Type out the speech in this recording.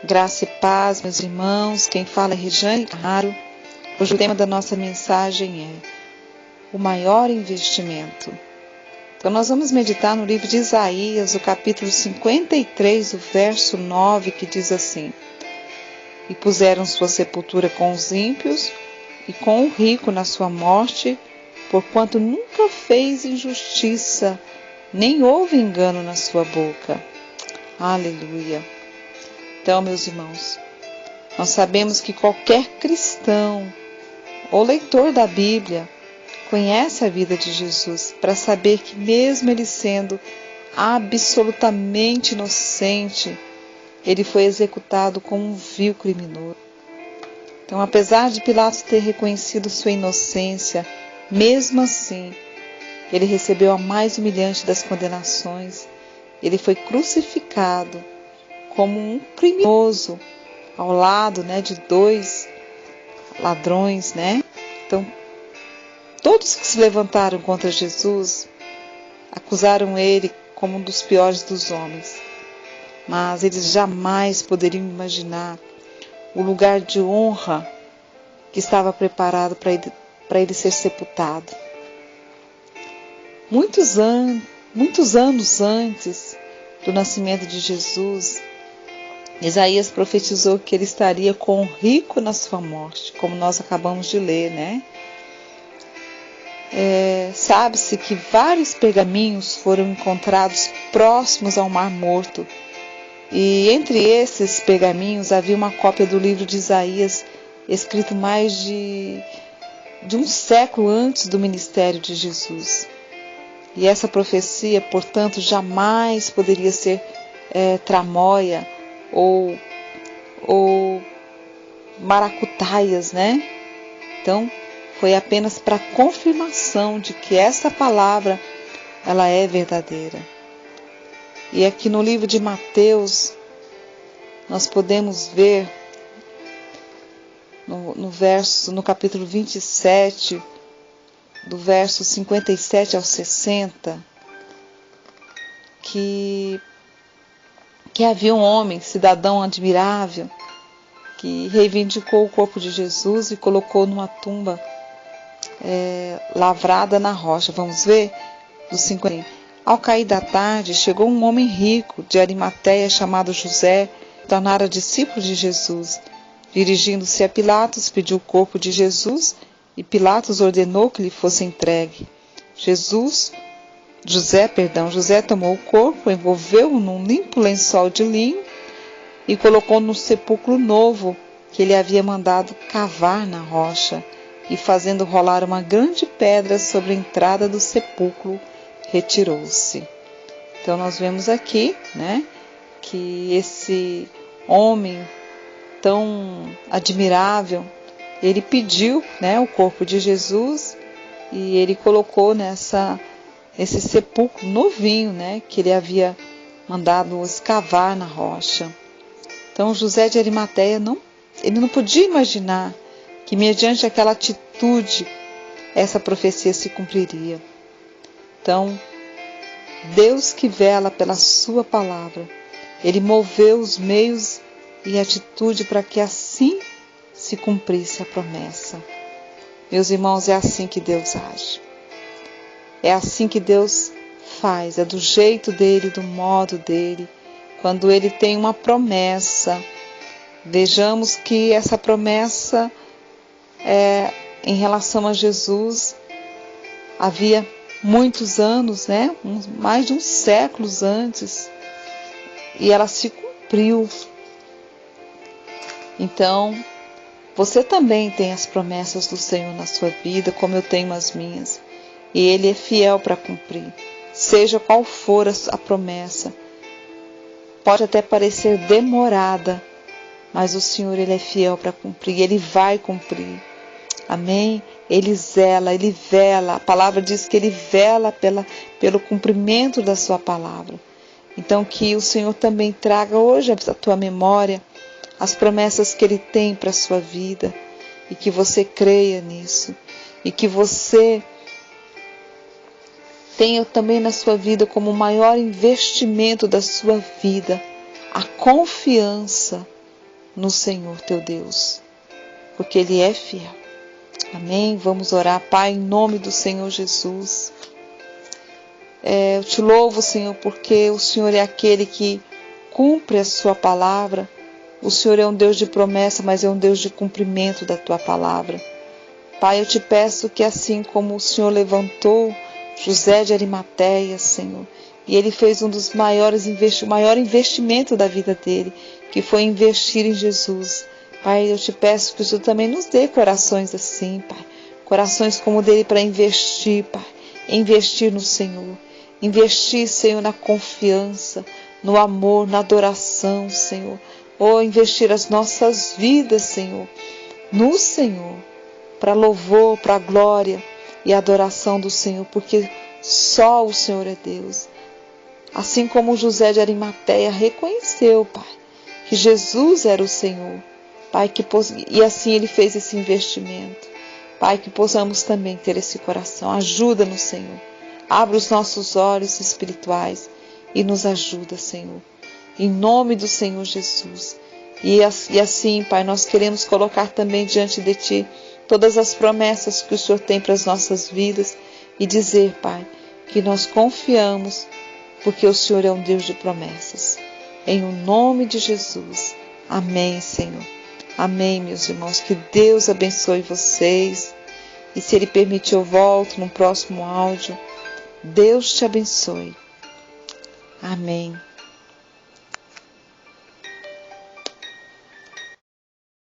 Graça e paz, meus irmãos. Quem fala é Regiane Carraro. Hoje o tema da nossa mensagem é o maior investimento. Então nós vamos meditar no livro de Isaías, o capítulo 53, o verso 9, que diz assim: E puseram sua sepultura com os ímpios e com o rico na sua morte, porquanto nunca fez injustiça, nem houve engano na sua boca. Aleluia. Então, meus irmãos, nós sabemos que qualquer cristão ou leitor da Bíblia conhece a vida de Jesus para saber que mesmo ele sendo absolutamente inocente, ele foi executado como um vil criminoso. Então, apesar de Pilatos ter reconhecido sua inocência, mesmo assim, ele recebeu a mais humilhante das condenações. Ele foi crucificado como um criminoso ao lado, de dois ladrões, Então, todos que se levantaram contra Jesus acusaram ele como um dos piores dos homens. Mas eles jamais poderiam imaginar o lugar de honra que estava preparado para ele ser sepultado. Muitos anos antes do nascimento de Jesus, Isaías profetizou que ele estaria com o rico na sua morte, como nós acabamos de ler, Sabe-se que vários pergaminhos foram encontrados próximos ao Mar Morto, e entre esses pergaminhos havia uma cópia do livro de Isaías, escrito mais de um século antes do ministério de Jesus. E essa profecia, portanto, jamais poderia ser tramóia ou maracutaias, Então, foi apenas para confirmação de que essa palavra, ela é verdadeira. E aqui no livro de Mateus, nós podemos ver, no capítulo 27, do verso 57 ao 60, que havia um homem, cidadão admirável, que reivindicou o corpo de Jesus e colocou numa tumba lavrada na rocha. Vamos ver? Do 50. Ao cair da tarde, chegou um homem rico de Arimateia chamado José, tornara discípulo de Jesus. Dirigindo-se a Pilatos, pediu o corpo de Jesus e Pilatos ordenou que lhe fosse entregue. José tomou o corpo, envolveu-o num limpo lençol de linho e colocou no sepulcro novo que ele havia mandado cavar na rocha, e fazendo rolar uma grande pedra sobre a entrada do sepulcro, retirou-se. Então nós vemos aqui, que esse homem tão admirável, ele pediu, o corpo de Jesus e ele colocou esse sepulcro novinho, que ele havia mandado escavar na rocha. Então José de Arimateia ele não podia imaginar que mediante aquela atitude essa profecia se cumpriria. Então, Deus que vela pela sua palavra, ele moveu os meios e atitude para que assim se cumprisse a promessa. Meus irmãos, é assim que Deus age. É assim que Deus faz, é do jeito dele, do modo dele. Quando ele tem uma promessa, vejamos que essa promessa em relação a Jesus havia muitos anos, mais de uns séculos antes, e ela se cumpriu. Então, você também tem as promessas do Senhor na sua vida, como eu tenho as minhas, e Ele é fiel para cumprir, seja qual for a promessa. Pode até parecer demorada, mas o Senhor, Ele é fiel para cumprir, Ele vai cumprir. Amém? Ele vela, a palavra diz que Ele vela pelo cumprimento da sua palavra. Então que o Senhor também traga hoje à tua memória as promessas que Ele tem para a sua vida, e que você creia nisso, e que você tenha também na sua vida como o maior investimento da sua vida a confiança no Senhor teu Deus, porque Ele é fiel. Amém? Vamos orar, Pai, em nome do Senhor Jesus. Eu te louvo, Senhor, porque o Senhor é aquele que cumpre a sua palavra. O Senhor é um Deus de promessa, mas é um Deus de cumprimento da tua palavra. Pai, eu te peço que assim como o Senhor levantou José de Arimateia, Senhor, e ele fez um dos maiores o maior investimento da vida dele, que foi investir em Jesus. Pai, eu te peço que o Senhor também nos dê corações assim, Pai. Corações como o dele para investir, Pai. Investir no Senhor. Investir, Senhor, na confiança, no amor, na adoração, Senhor. Ou investir as nossas vidas, Senhor, no Senhor, para louvor, para glória e adoração do Senhor, porque só o Senhor é Deus. Assim como José de Arimateia reconheceu, Pai, que Jesus era o Senhor, Pai, e assim ele fez esse investimento. Pai, que possamos também ter esse coração. Ajuda-nos, Senhor. Abre os nossos olhos espirituais e nos ajuda, Senhor. Em nome do Senhor Jesus. E assim, Pai, nós queremos colocar também diante de Ti todas as promessas que o Senhor tem para as nossas vidas e dizer, Pai, que nós confiamos porque o Senhor é um Deus de promessas. Em o nome de Jesus. Amém, Senhor. Amém, meus irmãos. Que Deus abençoe vocês. E se Ele permitir, eu volto no próximo áudio. Deus te abençoe. Amém.